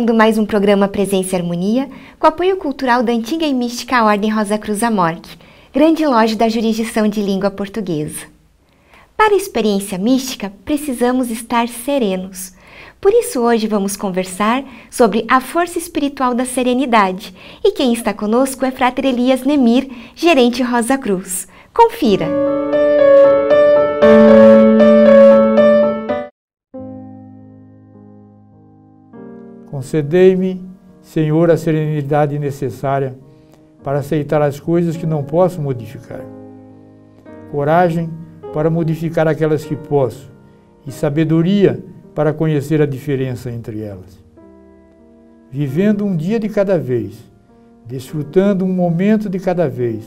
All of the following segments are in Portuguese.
começando mais um programa Presença e Harmonia, com apoio cultural da antiga e mística Ordem Rosa Cruz Amorque, grande loja da jurisdição de língua portuguesa. Para a experiência mística, precisamos estar serenos. Por isso hoje vamos conversar sobre a força espiritual da serenidade. E quem está conosco é Frater Elias Nemir, gerente Rosa Cruz. Confira! Concedei-me, Senhor, a serenidade necessária para aceitar as coisas que não posso modificar. Coragem para modificar aquelas que posso e sabedoria para conhecer a diferença entre elas. Vivendo um dia de cada vez, desfrutando um momento de cada vez,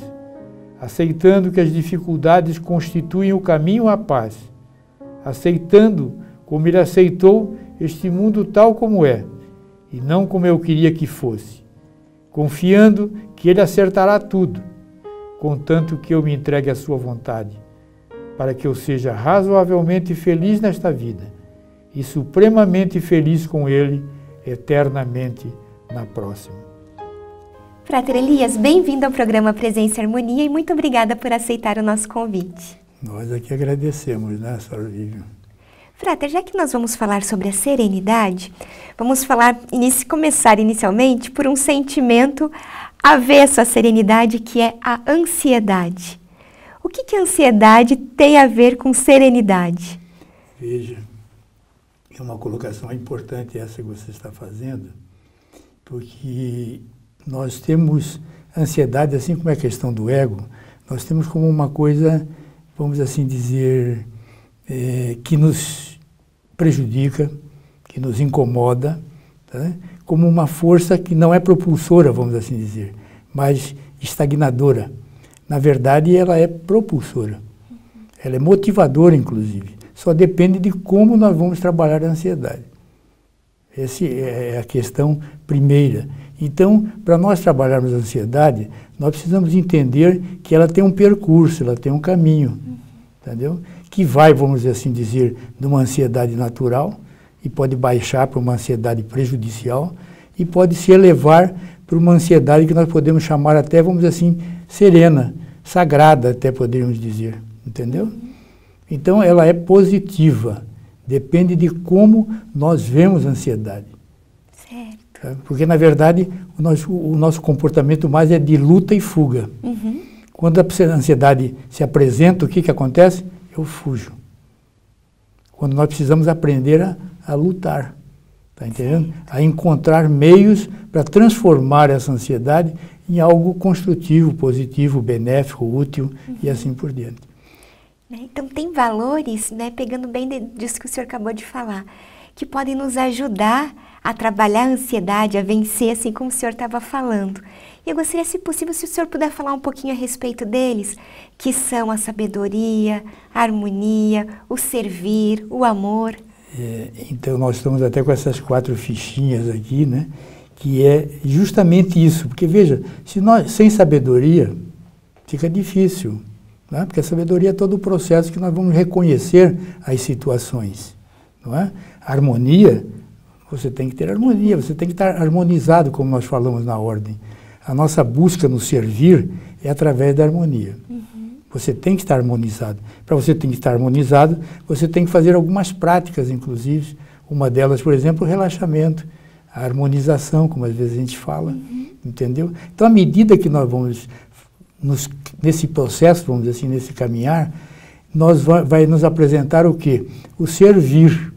aceitando que as dificuldades constituem o caminho à paz, aceitando como Ele aceitou este mundo tal como é, e não como eu queria que fosse, confiando que Ele acertará tudo, contanto que eu me entregue à sua vontade, para que eu seja razoavelmente feliz nesta vida e supremamente feliz com Ele eternamente na próxima. Frater Elias, bem-vindo ao programa Presença e Harmonia e muito obrigada por aceitar o nosso convite. Nós aqui agradecemos, né, Sra. Vivian? Frater, já que nós vamos falar sobre a serenidade, vamos começar inicialmente por um sentimento avesso à serenidade, que é a ansiedade. O que a ansiedade tem a ver com serenidade? Veja, é uma colocação importante essa que você está fazendo, porque nós temos ansiedade, assim como é a questão do ego, nós temos como uma coisa, vamos assim dizer, que nos prejudica, que nos incomoda, tá? Como uma força que não é propulsora, vamos assim dizer, mas estagnadora. Na verdade, ela é propulsora. Ela é motivadora, inclusive. Só depende de como nós vamos trabalhar a ansiedade. Essa é a questão primeira. Então, para nós trabalharmos a ansiedade, nós precisamos entender que ela tem um percurso, ela tem um caminho, entendeu? Que vai, vamos assim dizer, de uma ansiedade natural e pode baixar para uma ansiedade prejudicial e pode se elevar para uma ansiedade que nós podemos chamar até, vamos dizer assim, serena, sagrada até poderíamos dizer, entendeu? Então ela é positiva, depende de como nós vemos a ansiedade. Certo. Tá? Porque na verdade o nosso comportamento mais é de luta e fuga. Quando a ansiedade se apresenta, o que acontece? Eu fujo. Quando nós precisamos aprender a lutar, tá entendendo? A encontrar meios para transformar essa ansiedade em algo construtivo, positivo, benéfico, útil e assim por diante. Então tem valores, né, pegando bem disso que o senhor acabou de falar, que podem nos ajudar a trabalhar a ansiedade, a vencer, assim como o senhor estava falando. E eu gostaria, se possível, se o senhor puder falar um pouquinho a respeito deles, que são a sabedoria, a harmonia, o servir, o amor. Então nós estamos até com essas 4 fichinhas aqui, né? Que é justamente isso. Porque veja, se nós, sem sabedoria, fica difícil, né? Porque a sabedoria é todo o processo que nós vamos reconhecer as situações, não é? A harmonia, você tem que ter harmonia, você tem que estar harmonizado, como nós falamos na ordem. A nossa busca no servir é através da harmonia. Você tem que estar harmonizado. Para você ter que estar harmonizado, você tem que fazer algumas práticas, inclusive. Uma delas, por exemplo, o relaxamento, a harmonização, como às vezes a gente fala, entendeu? Então, à medida que nós vamos, nesse processo, vamos dizer assim, nesse caminhar, vai nos apresentar o quê? O servir.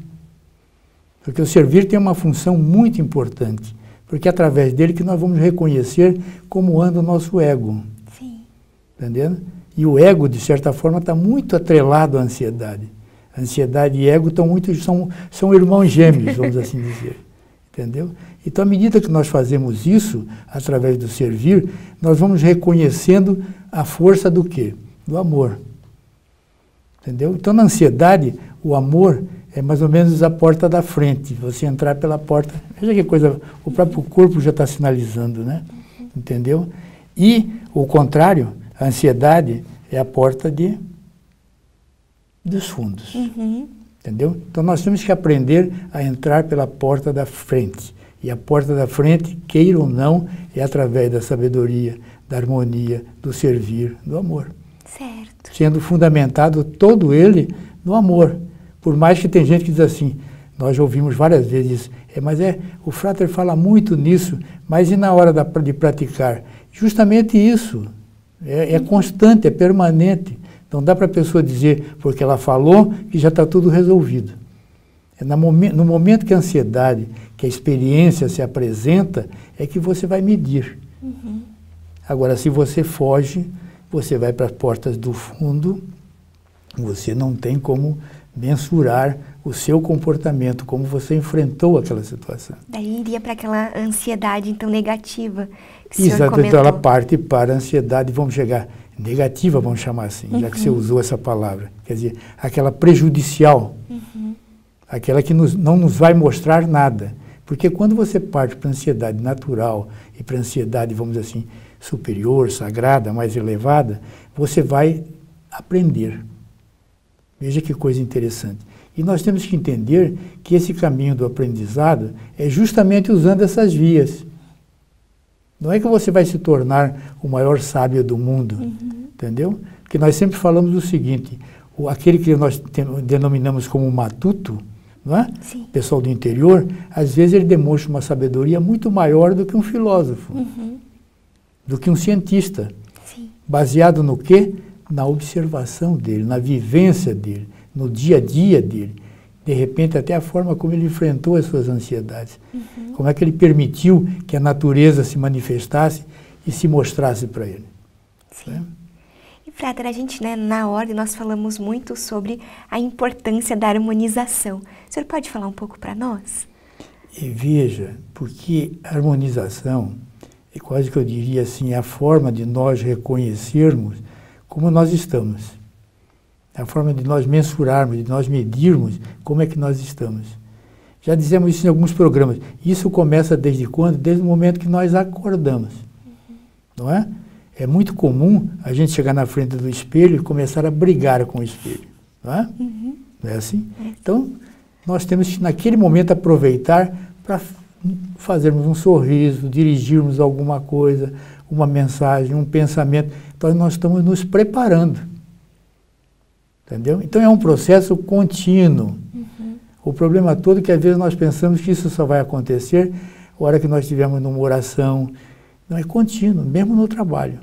Porque o servir tem uma função muito importante. Porque é através dele que nós vamos reconhecer como anda o nosso ego. Sim. Entendendo? E o ego, de certa forma, está muito atrelado à ansiedade. A ansiedade e ego são irmãos gêmeos, vamos assim dizer. Entendeu? Então, à medida que nós fazemos isso, através do servir, nós vamos reconhecendo a força do quê? Do amor. Entendeu? Então, na ansiedade, o amor é mais ou menos a porta da frente. Você entrar pela porta, veja que coisa, o próprio corpo já está sinalizando, né? Entendeu? E o contrário, a ansiedade é a porta dos fundos. Entendeu? Então nós temos que aprender a entrar pela porta da frente, E a porta da frente, queira ou não, é através da sabedoria, da harmonia, do servir, do amor. Certo. Sendo fundamentado todo ele no amor. Por mais que tem gente que diz assim, nós já ouvimos várias vezes isso, o Frater fala muito nisso, mas e na hora de praticar? Justamente isso, é constante, é permanente. Não dá para a pessoa dizer, porque ela falou, que já está tudo resolvido. É no momento que a ansiedade, que a experiência se apresenta, é que você vai medir. Uhum. Agora, se você foge, você vai para as portas do fundo, você não tem como mensurar o seu comportamento, como você enfrentou aquela situação. Daí iria para aquela ansiedade, então, negativa que o senhor Exato, comentou. então ela parte para a ansiedade, vamos chegar, negativa, vamos chamar assim, já que você usou essa palavra. Quer dizer, aquela prejudicial, aquela que não nos vai mostrar nada. Porque quando você parte para a ansiedade natural e para a ansiedade, vamos dizer assim, superior, sagrada, mais elevada, você vai aprender. Veja que coisa interessante. E nós temos que entender que esse caminho do aprendizado é justamente usando essas vias. Não é que você vai se tornar o maior sábio do mundo, entendeu? Porque nós sempre falamos o seguinte, aquele que nós denominamos como matuto, não é? Sim. Pessoal do interior, às vezes ele demonstra uma sabedoria muito maior do que um filósofo, do que um cientista. Sim. Baseado no quê? Na observação dele, na vivência dele, no dia a dia dele. De repente, até a forma como ele enfrentou as suas ansiedades. Como é que ele permitiu que a natureza se manifestasse e se mostrasse para ele. Sim. Né? E, Frater, a gente, na ordem, nós falamos muito sobre a importância da harmonização. O senhor pode falar um pouco para nós? E veja, porque a harmonização é quase que eu diria assim, a forma de nós reconhecermos como nós estamos. É a forma de nós mensurarmos, de nós medirmos como é que nós estamos. Já dizemos isso em alguns programas. Isso começa desde quando? Desde o momento que nós acordamos. Não é? É muito comum a gente chegar na frente do espelho e começar a brigar com o espelho. Não é? Não é assim? Então, nós temos que, naquele momento, aproveitar para fazermos um sorriso, dirigirmos alguma coisa, uma mensagem, um pensamento. Então, nós estamos nos preparando. Entendeu? Então, é um processo contínuo. O problema todo é que, às vezes, nós pensamos que isso só vai acontecer na hora que nós estivermos numa oração. Não, é contínuo, mesmo no trabalho.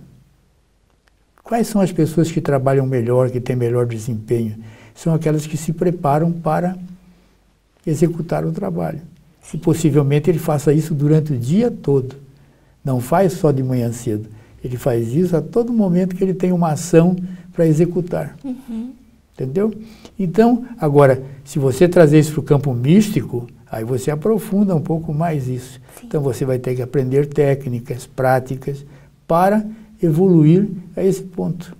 Quais são as pessoas que trabalham melhor, que têm melhor desempenho? São aquelas que se preparam para executar o trabalho. E possivelmente ele faça isso durante o dia todo. Não faz só de manhã cedo. Ele faz isso a todo momento que ele tem uma ação para executar. Entendeu? Então, agora, se você trazer isso para o campo místico, aí você aprofunda um pouco mais isso. Sim. Então você vai ter que aprender técnicas, práticas, para evoluir a esse ponto.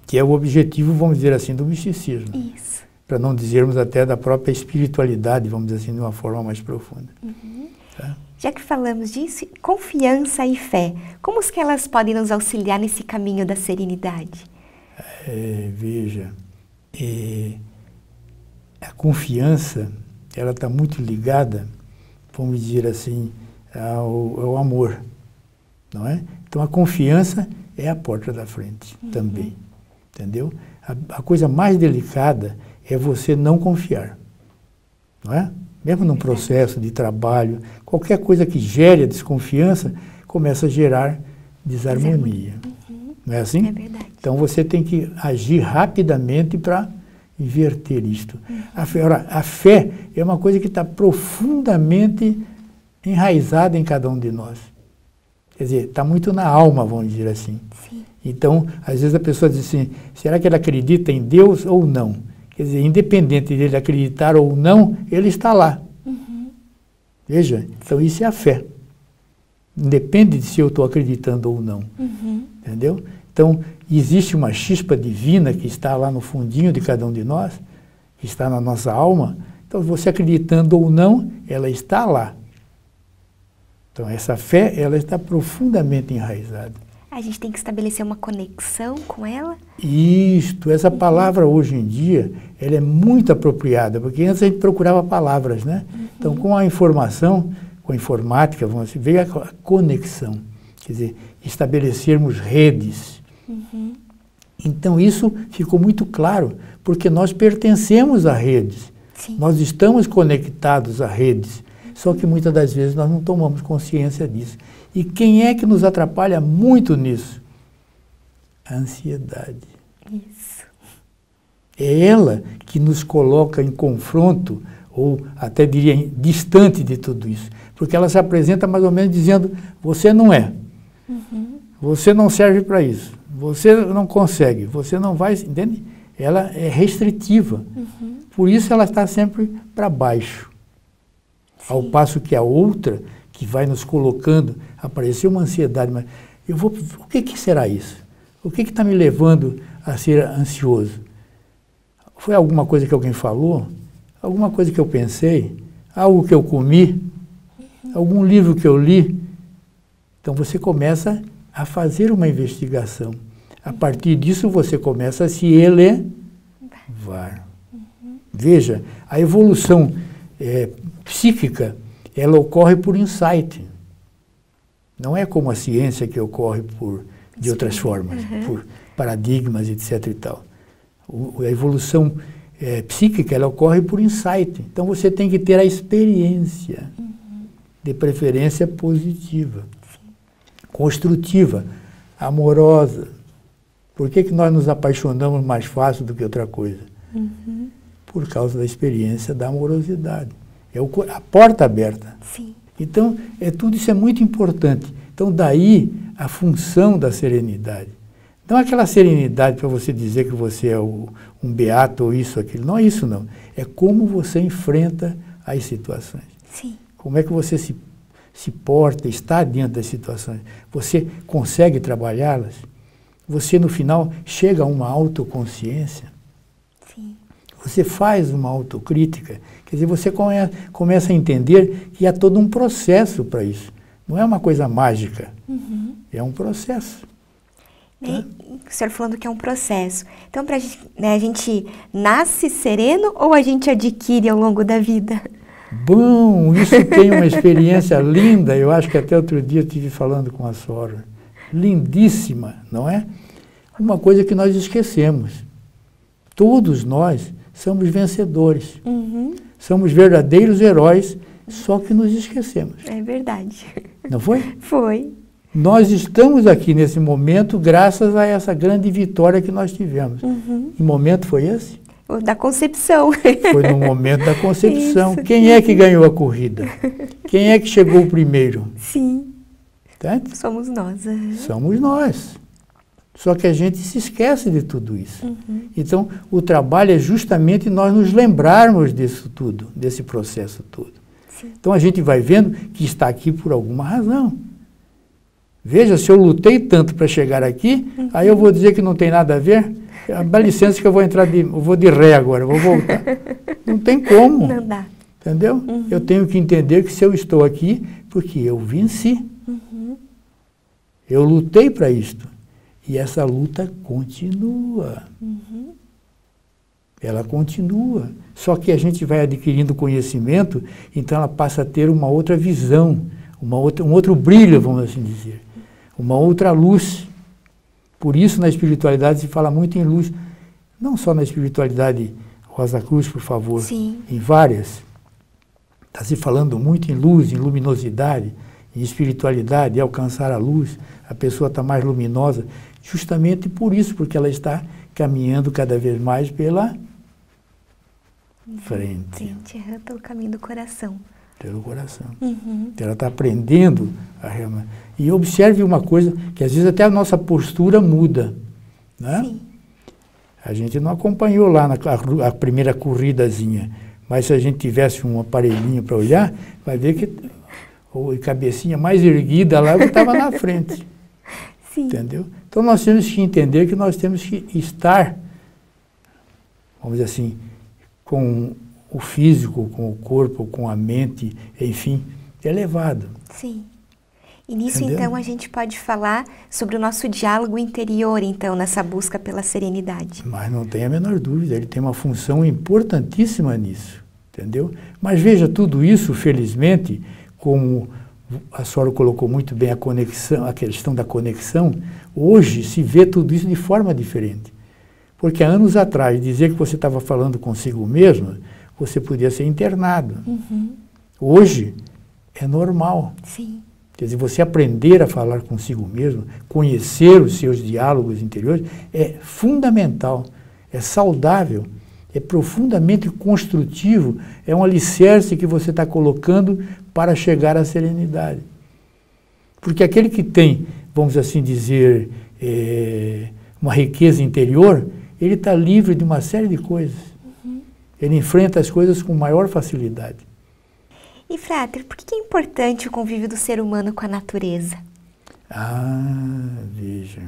Que é o objetivo, vamos dizer assim, do misticismo. Isso. Para não dizermos até da própria espiritualidade, vamos dizer assim, de uma forma mais profunda. Tá? Já que falamos disso, confiança e fé, como que elas podem nos auxiliar nesse caminho da serenidade? Veja, a confiança, ela está muito ligada, vamos dizer assim, ao amor, não é? Então a confiança é a porta da frente também, entendeu? A coisa mais delicada é você não confiar, não é? Mesmo num processo de trabalho, qualquer coisa que gere a desconfiança começa a gerar desarmonia. Não é assim? É verdade. Então você tem que agir rapidamente para inverter isto. A fé é uma coisa que está profundamente enraizada em cada um de nós. Quer dizer, está muito na alma, vamos dizer assim. Sim. Então, às vezes a pessoa diz assim, será que ele acredita em Deus ou não? Quer dizer, independente dele acreditar ou não, ele está lá. Veja, então isso é a fé. Independe de se eu estou acreditando ou não. Entendeu? Então, existe uma chispa divina que está lá no fundinho de cada um de nós, que está na nossa alma. Então, você acreditando ou não, ela está lá. Então, essa fé, ela está profundamente enraizada. A gente tem que estabelecer uma conexão com ela? Isto, essa palavra hoje em dia, ela é muito apropriada, porque antes a gente procurava palavras, né? Então, com a informação, com a informática, vamos dizer, veio a conexão, quer dizer, estabelecermos redes. Então, isso ficou muito claro, porque nós pertencemos a redes. Sim. Nós estamos conectados a redes, só que muitas das vezes nós não tomamos consciência disso. E quem é que nos atrapalha muito nisso? A ansiedade. Isso. É ela que nos coloca em confronto, ou até diria distante de tudo isso. Porque ela se apresenta mais ou menos dizendo, você não é. Você não serve para isso. Você não consegue. Você não vai, entende? Ela é restritiva. Por isso ela está sempre para baixo. Sim. Ao passo que a outra, que vai nos colocando, apareceu uma ansiedade, mas o que será isso? O que está me levando a ser ansioso? Foi alguma coisa que alguém falou? Alguma coisa que eu pensei? Algo que eu comi? Algum livro que eu li? Então você começa a fazer uma investigação. A partir disso você começa a se elevar. Veja, a evolução psíquica, ela ocorre por insight. Não é como a ciência que ocorre de outras formas, por paradigmas, etc. e tal. A evolução psíquica, ela ocorre por insight. Então você tem que ter a experiência, de preferência positiva, construtiva, amorosa. Por que nós nos apaixonamos mais fácil do que outra coisa? Por causa da experiência da amorosidade. É a porta aberta. Sim. Então, tudo isso é muito importante. Então, daí a função da serenidade. Não é aquela serenidade para você dizer que você é um beato ou isso, aquilo. Não é isso, não. É como você enfrenta as situações. Sim. Como é que você se porta, está diante das situações. Você consegue trabalhá-las? Você, no final, chega a uma autoconsciência? Sim. Você faz uma autocrítica, quer dizer, você começa a entender que há todo um processo para isso. Não é uma coisa mágica, é um processo. Tá? O senhor falando que é um processo. Então, a gente nasce sereno ou a gente adquire ao longo da vida? Bom, isso tem uma experiência linda, eu acho que até outro dia eu estive falando com a Sora. Lindíssima, não é? Uma coisa que nós esquecemos. Todos nós somos vencedores. Somos verdadeiros heróis, só que nos esquecemos. É verdade. Não foi? Foi. Nós estamos aqui nesse momento graças a essa grande vitória que nós tivemos. Que momento foi esse? O da concepção. Foi no momento da concepção. Isso. Quem é que ganhou a corrida? Quem é que chegou primeiro? Sim. Tá? Somos nós. Somos nós. Só que a gente se esquece de tudo isso. Então, o trabalho é justamente nós nos lembrarmos disso tudo, desse processo todo. Sim. Então, a gente vai vendo que está aqui por alguma razão. Veja, se eu lutei tanto para chegar aqui, aí eu vou dizer que não tem nada a ver? Dá licença que eu vou de ré agora, vou voltar. Não tem como. Não dá. Entendeu? Eu tenho que entender que se eu estou aqui, porque eu venci. Eu lutei para isto. E essa luta continua. Ela continua. Só que a gente vai adquirindo conhecimento, então ela passa a ter uma outra visão, um outro brilho, vamos assim dizer. Uma outra luz. Por isso, na espiritualidade se fala muito em luz. Não só na espiritualidade Rosa Cruz, por favor. Sim. Em várias. Está se falando muito em luz, em luminosidade, em espiritualidade, em alcançar a luz. A pessoa está mais luminosa. Justamente por isso, porque ela está caminhando cada vez mais pela frente. Pelo caminho do coração. Pelo coração. Ela está aprendendo a realmente. E observe uma coisa, que às vezes até a nossa postura muda. Né? Sim. A gente não acompanhou lá a primeira corridazinha, mas se a gente tivesse um aparelhinho para olhar, vai ver que a cabecinha mais erguida lá estava na frente. Sim. Entendeu? Então nós temos que entender que nós temos que estar, vamos dizer assim, com o físico, com o corpo, com a mente, enfim, elevado. Sim. E nisso, Entendeu? então, a gente pode falar sobre o nosso diálogo interior, então, nessa busca pela serenidade. Mas não tem a menor dúvida, ele tem uma função importantíssima nisso. entendeu? Mas veja, tudo isso, felizmente, como a senhora colocou muito bem a conexão, a questão da conexão, hoje se vê tudo isso de forma diferente. Porque há anos atrás, dizer que você estava falando consigo mesmo, você podia ser internado. Hoje é normal. Sim. Quer dizer, você aprender a falar consigo mesmo, conhecer os seus diálogos interiores, é fundamental, é saudável, é profundamente construtivo, é um alicerce que você está colocando para chegar à serenidade. Porque aquele que tem, vamos assim dizer, uma riqueza interior, ele está livre de uma série de coisas. Ele enfrenta as coisas com maior facilidade. E, Frater, por que é importante o convívio do ser humano com a natureza? Veja,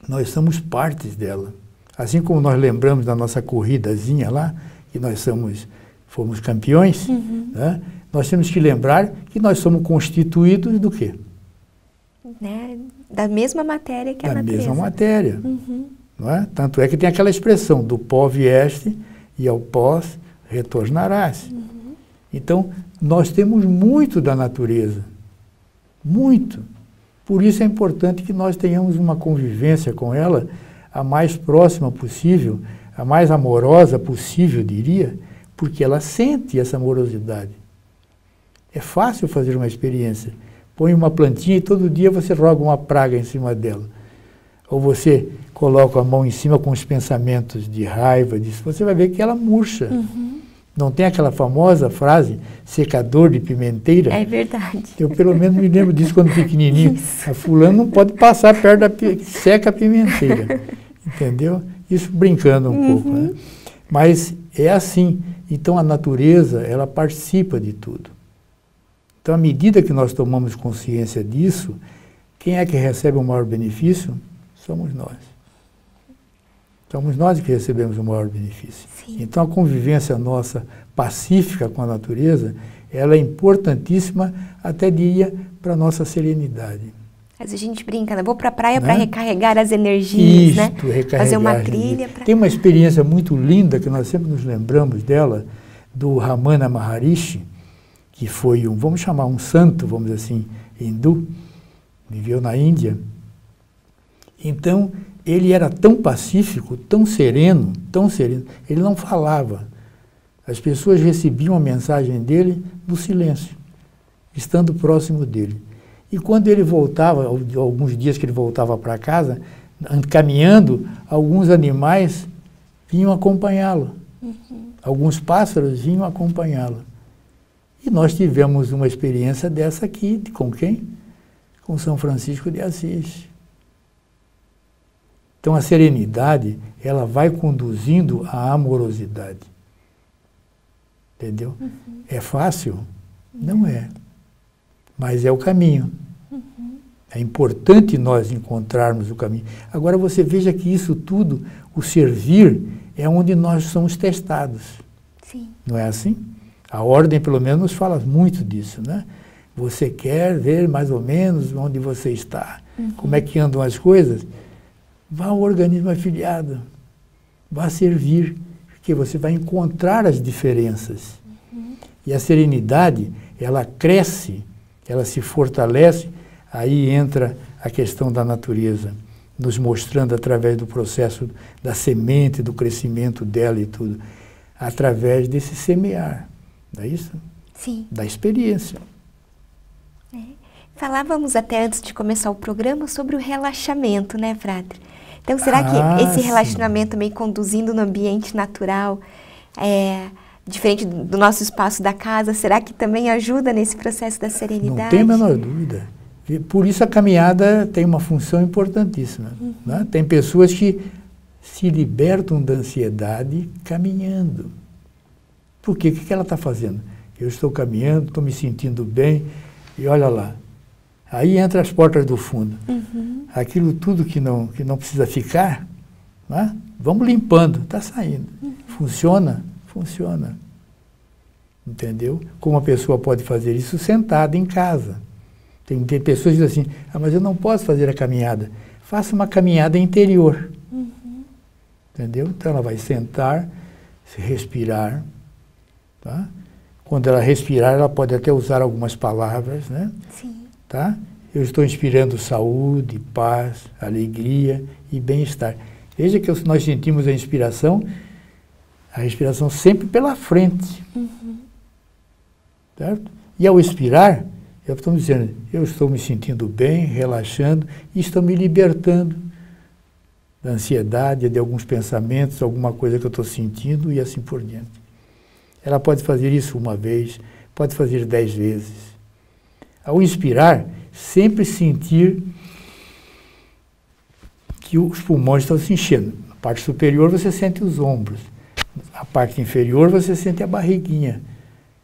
nós somos partes dela. Assim como nós lembramos da nossa corridazinha lá, que nós fomos campeões, né? Nós temos que lembrar que nós somos constituídos do quê? Né? Da mesma matéria que a natureza. Da mesma matéria. Não é? Tanto é que tem aquela expressão, do pó vieste e ao pó retornarás. Então, nós temos muito da natureza, muito. Por isso é importante que nós tenhamos uma convivência com ela a mais próxima possível, a mais amorosa possível, diria, porque ela sente essa amorosidade. É fácil fazer uma experiência. Põe uma plantinha e todo dia você roga uma praga em cima dela. Ou você coloca a mão em cima com os pensamentos de raiva, disso, você vai ver que ela murcha. Não tem aquela famosa frase, secador de pimenteira? É verdade. Eu pelo menos me lembro disso quando pequenininho. A fulano não pode passar perto da seca a pimenteira. Entendeu? Isso brincando um pouco, né? Mas é assim. Então a natureza, ela participa de tudo. Então à medida que nós tomamos consciência disso, quem é que recebe o maior benefício? Somos nós. Somos nós que recebemos o maior benefício. Sim. Então a convivência nossa pacífica com a natureza, ela é importantíssima até diria para a nossa serenidade. Às vezes a gente brinca, né? Vou para a praia para recarregar as energias, né? Fazer uma trilha. Tem uma experiência muito linda que nós sempre nos lembramos dela, do Ramana Maharishi, que foi vamos chamar um santo, vamos dizer assim, hindu, viveu na Índia. Então, ele era tão pacífico, tão sereno, ele não falava. As pessoas recebiam a mensagem dele no silêncio, estando próximo dele. E quando ele voltava, alguns dias que ele voltava para casa, caminhando, alguns animais vinham acompanhá-lo. Alguns pássaros vinham acompanhá-lo. E nós tivemos uma experiência dessa aqui, com quem? Com São Francisco de Assis. Então a serenidade, ela vai conduzindo à amorosidade. Entendeu? É fácil? Não é. Mas é o caminho. É importante nós encontrarmos o caminho. Agora você veja que isso tudo, o servir, é onde nós somos testados. Sim. Não é assim? A ordem, pelo menos, nos fala muito disso, né? Você quer ver mais ou menos onde você está, como é que andam as coisas? Vá ao organismo afiliado, vá servir, porque você vai encontrar as diferenças. E a serenidade, ela cresce, ela se fortalece, aí entra a questão da natureza, nos mostrando através do processo da semente, do crescimento dela e tudo, através desse semear, não é isso? Sim. Da experiência. Falávamos até antes de começar o programa sobre o relaxamento, né, Frater? Então, será que esse relaxamento meio conduzindo no ambiente natural, diferente do nosso espaço da casa, será que também ajuda nesse processo da serenidade? Não tem a menor dúvida. Por isso a caminhada tem uma função importantíssima. Né? Tem pessoas que se libertam da ansiedade caminhando. Por quê? O que ela está fazendo? Eu estou caminhando, estou me sentindo bem, e olha lá. Aí entra as portas do fundo. Aquilo tudo que não precisa ficar, né? Vamos limpando, está saindo. Funciona? Funciona. Entendeu? Como a pessoa pode fazer isso sentada em casa. Tem pessoas que dizem assim, mas eu não posso fazer a caminhada. Faça uma caminhada interior. Entendeu? Então ela vai sentar, se respirar, Tá? Quando ela respirar, ela pode até usar algumas palavras, né? Sim. Tá? Eu estou inspirando saúde, paz, alegria e bem-estar. Veja que nós sentimos a respiração sempre pela frente. Certo? E ao expirar, eu estou dizendo, eu estou me sentindo bem, relaxando e estou me libertando da ansiedade, de alguns pensamentos, alguma coisa que eu estou sentindo e assim por diante. Ela pode fazer isso uma vez, pode fazer 10 vezes. Ao inspirar, sempre sentir que os pulmões estão se enchendo. Na parte superior você sente os ombros. A parte inferior você sente a barriguinha,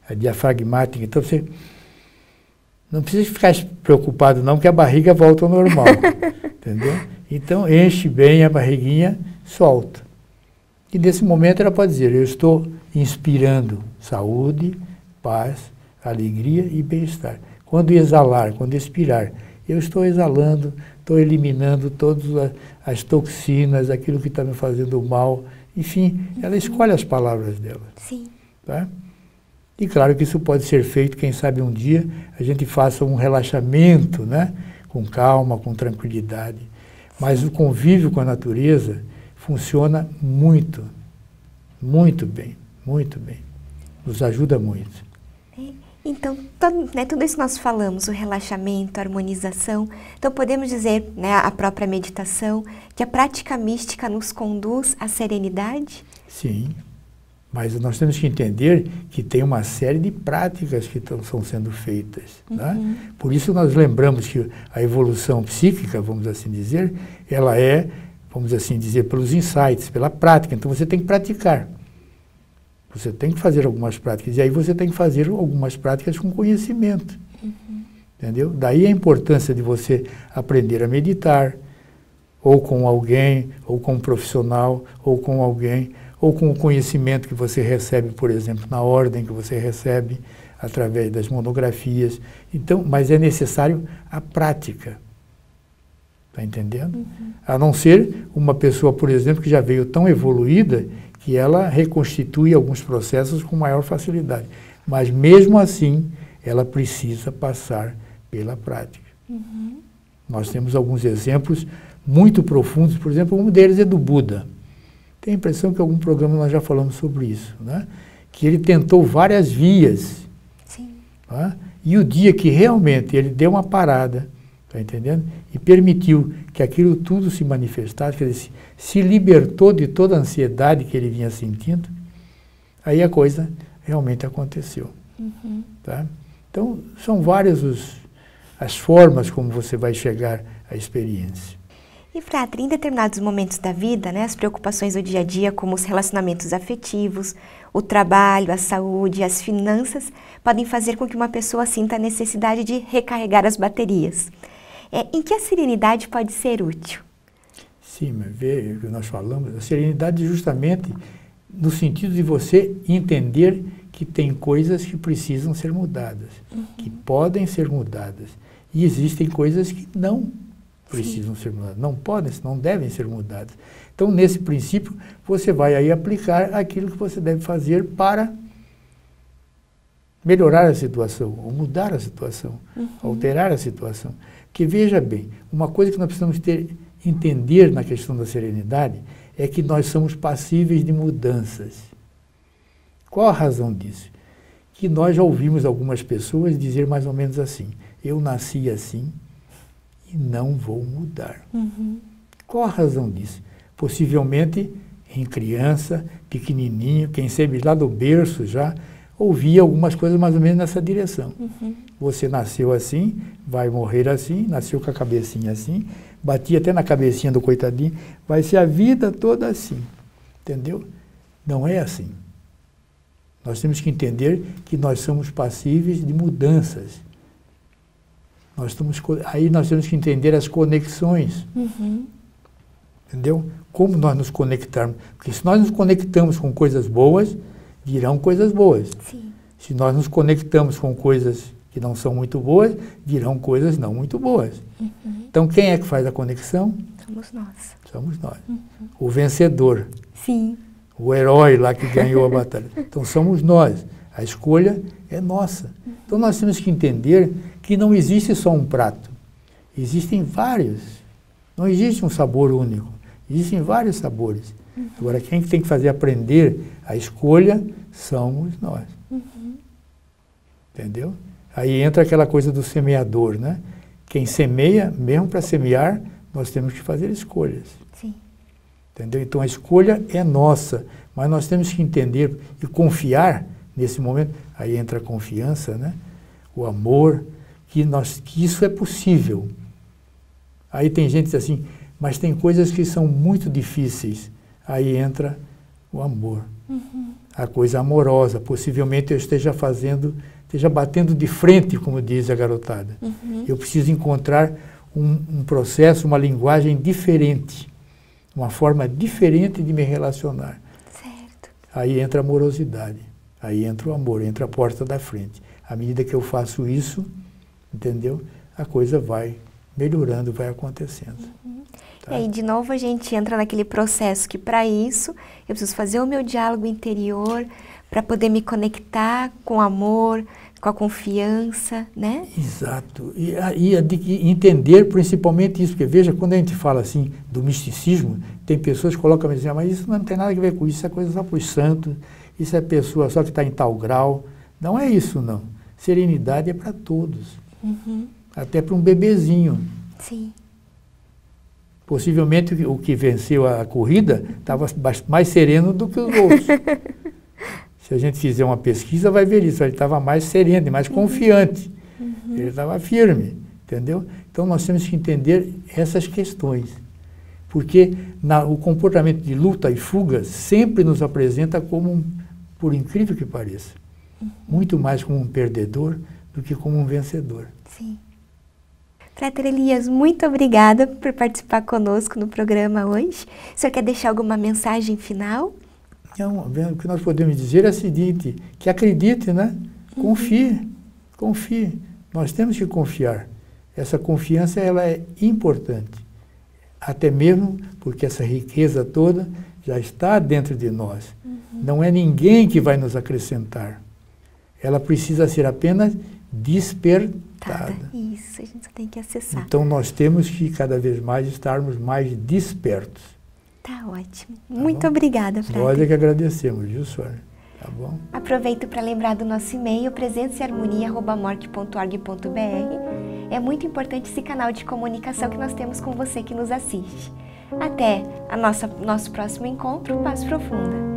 a diafragmática. Então você não precisa ficar preocupado não, que a barriga volta ao normal. Entendeu? Então enche bem a barriguinha, solta. E nesse momento ela pode dizer, eu estou inspirando saúde, paz, alegria e bem-estar. Quando exalar, quando expirar, eu estou exalando, estou eliminando todas as toxinas, aquilo que está me fazendo mal. Enfim, ela escolhe as palavras dela. Sim. Tá? E claro que isso pode ser feito, quem sabe um dia a gente faça um relaxamento, né? Com calma, com tranquilidade. Mas o convívio com a natureza funciona muito, muito bem, muito bem. Nos ajuda muito. Então, tudo isso que nós falamos, o relaxamento, a harmonização, então podemos dizer, né, a própria meditação, que a prática mística nos conduz à serenidade? Sim, mas nós temos que entender que tem uma série de práticas que estão sendo feitas. Né? Por isso nós lembramos que a evolução psíquica, vamos assim dizer, ela é, vamos assim dizer, pelos insights, pela prática. Então você tem que praticar. Você tem que fazer algumas práticas, e aí você tem que fazer algumas práticas com conhecimento. Entendeu? Daí a importância de você aprender a meditar, ou com alguém, ou com um profissional, ou com alguém, ou com o conhecimento que você recebe, por exemplo, na ordem que você recebe, através das monografias. Então, mas é necessário a prática. Está entendendo? A não ser uma pessoa, por exemplo, que já veio tão evoluída que ela reconstitui alguns processos com maior facilidade. Mas, mesmo assim, ela precisa passar pela prática. Nós temos alguns exemplos muito profundos, por exemplo, um deles é do Buda. Tenho a impressão que em algum programa nós já falamos sobre isso, né? Que ele tentou várias vias. Sim. Tá? E o dia que realmente ele deu uma parada, está entendendo? E permitiu que aquilo tudo se manifestasse, quer dizer, se libertou de toda a ansiedade que ele vinha sentindo, aí a coisa realmente aconteceu. Tá? Então, são várias as formas como você vai chegar à experiência. E, Fratre, em determinados momentos da vida, né, as preocupações do dia a dia, como os relacionamentos afetivos, o trabalho, a saúde, as finanças, podem fazer com que uma pessoa sinta a necessidade de recarregar as baterias. Em que a serenidade pode ser útil? Sim, mas vê o que nós falamos, a serenidade justamente no sentido de você entender que tem coisas que precisam ser mudadas, que podem ser mudadas, e existem coisas que não precisam ser mudadas, não podem, não devem ser mudadas. Então, nesse princípio, você vai aí aplicar aquilo que você deve fazer para melhorar a situação, ou mudar a situação, alterar a situação. Porque, veja bem, uma coisa que nós precisamos entender na questão da serenidade é que nós somos passíveis de mudanças. Qual a razão disso? Que nós já ouvimos algumas pessoas dizer mais ou menos assim, eu nasci assim e não vou mudar. Qual a razão disso? Possivelmente, em criança, pequenininho, quem sabe lá do berço já, ouvia algumas coisas mais ou menos nessa direção. Você nasceu assim, vai morrer assim, nasceu com a cabecinha assim, batia até na cabecinha do coitadinho, vai ser a vida toda assim. Entendeu? Não é assim. Nós temos que entender que nós somos passíveis de mudanças. Aí nós temos que entender as conexões. Entendeu? Como nós nos conectarmos. Porque se nós nos conectamos com coisas boas, virão coisas boas. Sim. Se nós nos conectamos com coisas que não são muito boas, virão coisas não muito boas. Então, quem é que faz a conexão? Somos nós. Somos nós. O vencedor. Sim. O herói lá que ganhou a batalha. Então, somos nós. A escolha é nossa. Então nós temos que entender que não existe só um prato. Existem vários. Não existe um sabor único. Existem vários sabores. Agora, quem tem que fazer aprender a escolha somos nós. Entendeu? Aí entra aquela coisa do semeador, né? Quem semeia, mesmo para semear, nós temos que fazer escolhas. Sim. Entendeu? Então a escolha é nossa, mas nós temos que entender e confiar nesse momento. Aí entra a confiança, né? O amor, que isso é possível. Aí tem gente que diz assim, mas tem coisas que são muito difíceis. Aí entra o amor. A coisa amorosa. Possivelmente eu esteja batendo de frente, como diz a garotada. Eu preciso encontrar um processo, uma linguagem diferente. Uma forma diferente de me relacionar. Certo. Aí entra a amorosidade. Aí entra o amor, entra a porta da frente. À medida que eu faço isso, entendeu? A coisa vai melhorando, vai acontecendo. Tá? E aí, de novo, a gente entra naquele processo que, para isso, eu preciso fazer o meu diálogo interior para poder me conectar com o amor, com a confiança, né? Exato. E entender principalmente isso, porque veja, quando a gente fala assim do misticismo, tem pessoas que colocam assim, mas isso não tem nada a ver com isso é coisa só para os santos, isso é pessoa só que está em tal grau. Não é isso, não. Serenidade é para todos. Até para um bebezinho. Sim. Possivelmente o que venceu a corrida estava mais sereno do que os outros. Se a gente fizer uma pesquisa, vai ver isso. Ele estava mais sereno, mais confiante. Ele estava firme, entendeu? Então, nós temos que entender essas questões. Porque o comportamento de luta e fuga sempre nos apresenta como, por incrível que pareça, muito mais como um perdedor do que como um vencedor. Sim. Frater Elias, muito obrigada por participar conosco no programa hoje. O senhor quer deixar alguma mensagem final? Não, o que nós podemos dizer é o seguinte, que acredite, né? Confie, confie. Nós temos que confiar. Essa confiança, ela é importante. Até mesmo porque essa riqueza toda já está dentro de nós. Não é ninguém que vai nos acrescentar. Ela precisa ser apenas despertada. Isso, a gente só tem que acessar. Então nós temos que cada vez mais estarmos mais despertos. Tá ótimo. Muito obrigada, Frater. Nós é que agradecemos, viu, senhora? Tá bom? Aproveito para lembrar do nosso e-mail, presençaeharmonia@morc.org.br. É muito importante esse canal de comunicação que nós temos com você que nos assiste. Até nosso próximo encontro, Paz Profunda.